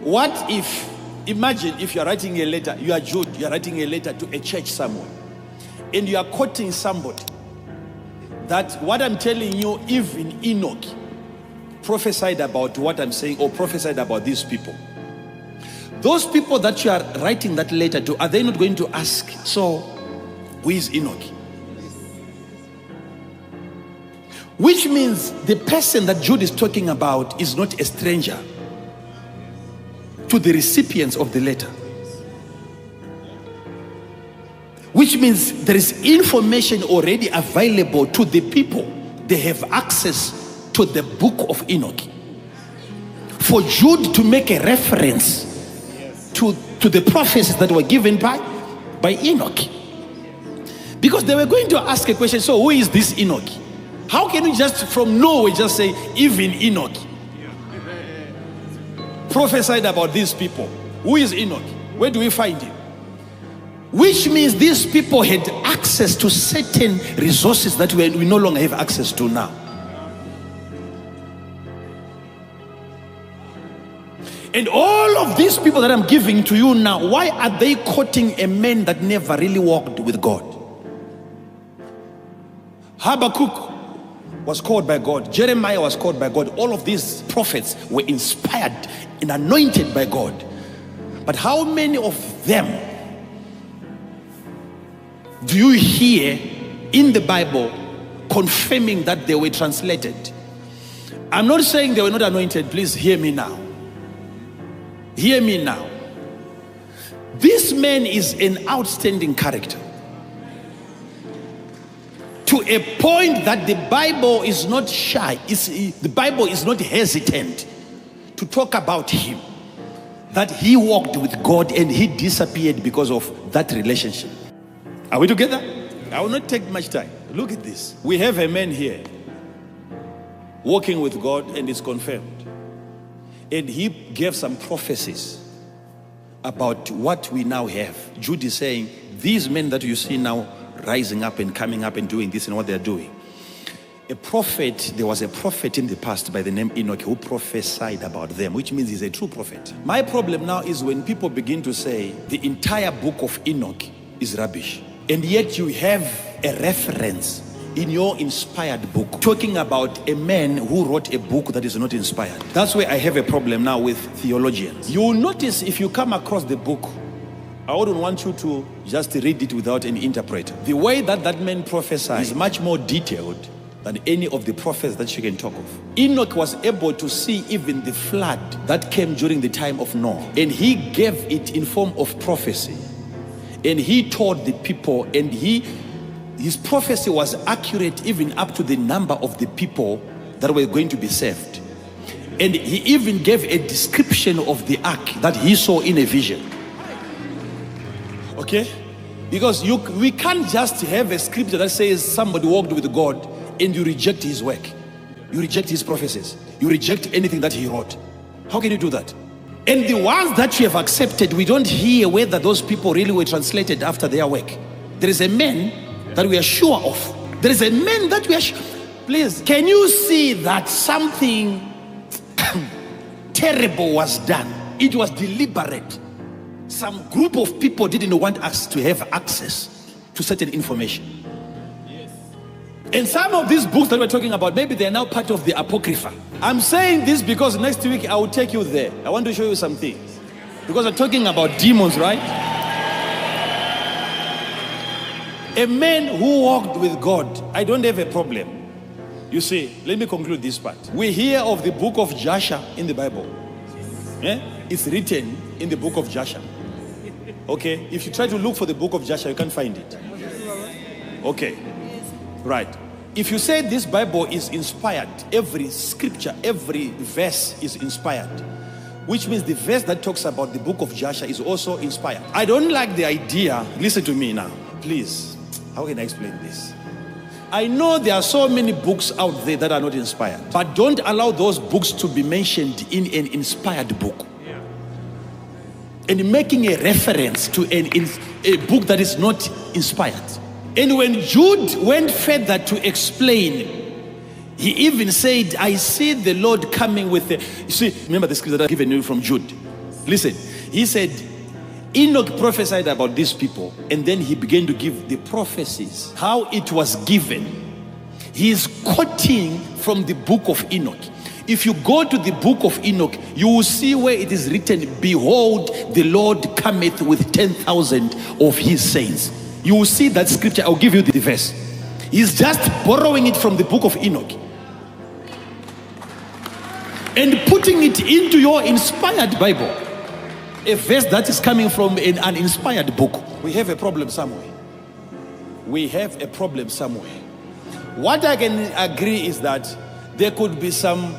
What if, imagine if you are writing a letter, you are Jude, you are writing a letter to a church somewhere, and you are quoting somebody that what I'm telling you, even Enoch prophesied about what I'm saying, or prophesied about these people. Those people that you are writing that letter to, are they not going to ask, so who is Enoch? Which means the person that Jude is talking about is not a stranger to the recipients of the letter. Which means there is information already available to the people. They have access to the book of Enoch. For Jude to make a reference to the prophecies that were given by Enoch. Because they were going to ask a question, so who is this Enoch? How can we just from nowhere just say, even Enoch prophesied about these people? Who is Enoch? Where do we find him? Which means these people had access to certain resources that we no longer have access to now. And all of these people that I'm giving to you now, why are they quoting a man that never really walked with God? Habakkuk was called by God. Jeremiah was called by God. All of these prophets were inspired and anointed by God. But how many of them do you hear in the Bible confirming that they were translated? I'm not saying they were not anointed. Please hear me now. Hear me now. This man is an outstanding character, to a point that the Bible is not shy. The Bible is not hesitant to talk about him, that he walked with God and he disappeared because of that relationship. Are we together? I will not take much time. Look at this. We have a man here walking with God, and it's confirmed. And he gave some prophecies about what we now have. Jude is saying, these men that you see now rising up and coming up and doing this and what they're doing. There was a prophet in the past by the name Enoch who prophesied about them, which means he's a true prophet. My problem now is when people begin to say the entire book of Enoch is rubbish, and yet you have a reference in your inspired book talking about a man who wrote a book that is not inspired. That's where I have a problem now with theologians. You will notice if you come across the book, I wouldn't want you to just read it without an interpreter. The way that that man prophesied is much more detailed than any of the prophets that you can talk of. Enoch was able to see even the flood that came during the time of Noah, and he gave it in form of prophecy, and he told the people, and his prophecy was accurate even up to the number of the people that were going to be saved. And he even gave a description of the ark that he saw in a vision. Okay? Because we can't just have a scripture that says somebody walked with God and you reject his work. You reject his prophecies. You reject anything that he wrote. How can you do that? And the ones that you have accepted, we don't hear whether those people really were translated after their work. There is a man that we are sure of. There is a man that we are sure. Please, can you see that something terrible was done? It was deliberate. Some group of people didn't want us to have access to certain information. Yes. And some of these books that we're talking about, maybe they're now part of the Apocrypha. I'm saying this because next week I will take you there. I want to show you some things. Because we're talking about demons, right? A man who walked with God, I don't have a problem. You see, let me conclude this part. We hear of the book of Joshua in the Bible. Yeah? It's written in the book of Joshua. Okay? If you try to look for the book of Joshua, you can't find it. Okay. Right. If you say this Bible is inspired, every scripture, every verse is inspired, which means the verse that talks about the book of Joshua is also inspired. I don't like the idea. Listen to me now, please. How can I explain this? I know there are so many books out there that are not inspired, but don't allow those books to be mentioned in an inspired book. Yeah. And making a reference to a book that is not inspired. And when Jude went further to explain, he even said, I see the Lord coming with you see, remember the scripture that I've given you from Jude. Listen, he said, Enoch prophesied about these people, and then he began to give the prophecies, how it was given. He is quoting from the book of Enoch. If you go to the book of Enoch, you will see where it is written, behold, the Lord cometh with 10,000 of his saints. You will see that scripture. I'll give you the verse. He's just borrowing it from the book of Enoch and putting it into your inspired Bible. A verse that is coming from an inspired book. We have a problem somewhere. We have a problem somewhere. What I can agree is that there could be some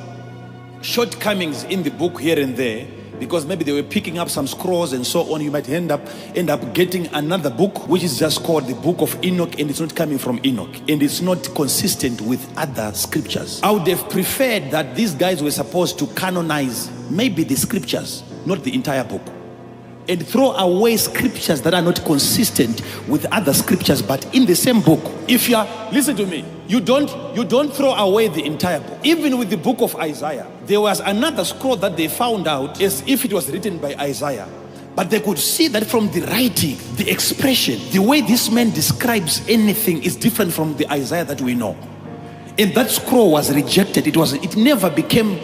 shortcomings in the book here and there, because maybe they were picking up some scrolls and so on. You might end up getting another book which is just called the book of Enoch, and it's not coming from Enoch, and it's not consistent with other scriptures. I would have preferred that these guys were supposed to canonize maybe the scriptures, not the entire book, and throw away scriptures that are not consistent with other scriptures but in the same book. If you are, listen to me, you don't throw away the entire book. Even with the book of Isaiah, there was another scroll that they found out as if it was written by Isaiah, but they could see that from the writing, the expression, the way this man describes anything is different from the Isaiah that we know. And that scroll was rejected. It never became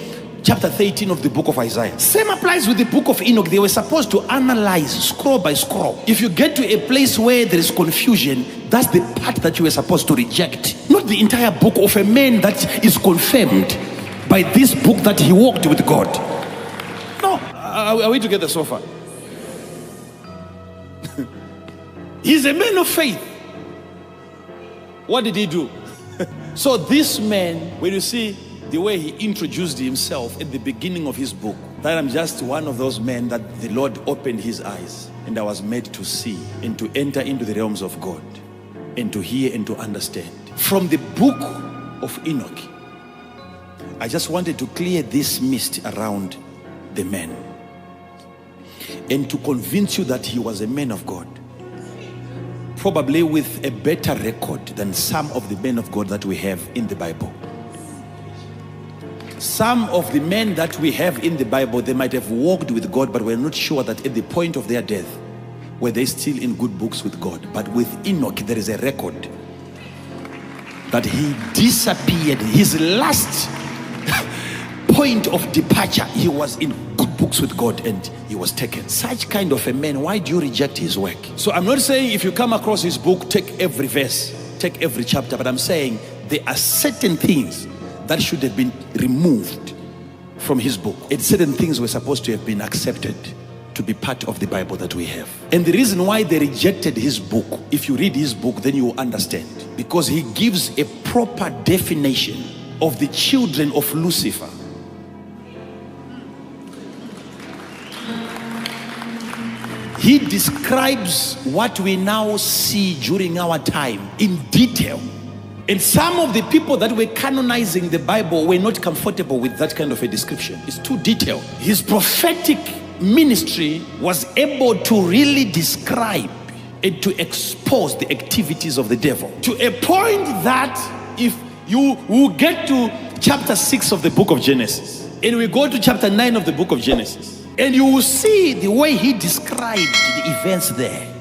chapter 13 of the book of Isaiah. Same applies with the book of Enoch. They were supposed to analyze scroll by scroll. If you get to a place where there is confusion, that's the part that you were supposed to reject, not the entire book of a man that is confirmed by this book that he walked with God. No, are we together so far? He's a man of faith. What did he do? So this man, when you see the way he introduced himself at the beginning of his book, that I'm just one of those men that the Lord opened his eyes and I was made to see and to enter into the realms of God and to hear and to understand. From the book of Enoch, I just wanted to clear this mist around the man and to convince you that he was a man of God, probably with a better record than some of the men of God that we have in the Bible. Some of the men that we have in the Bible, they might have walked with God, but we're not sure that at the point of their death were they still in good books with God. But with Enoch, there is a record that he disappeared. His last point of departure, he was in good books with God and he was taken. Such kind of a man, why do you reject his work? So I'm not saying if you come across his book, take every verse, take every chapter, but I'm saying there are certain things that should have been removed from his book, and certain things were supposed to have been accepted to be part of the Bible that we have. And the reason why they rejected his book, if you read his book, then you will understand, because he gives a proper definition of the children of Lucifer. He describes what we now see during our time in detail. And some of the people that were canonizing the Bible were not comfortable with that kind of a description. It's too detailed. His prophetic ministry was able to really describe and to expose the activities of the devil to a point that if you will get to chapter 6 of the book of Genesis and we go to chapter 9 of the book of Genesis, and you will see the way he described the events there.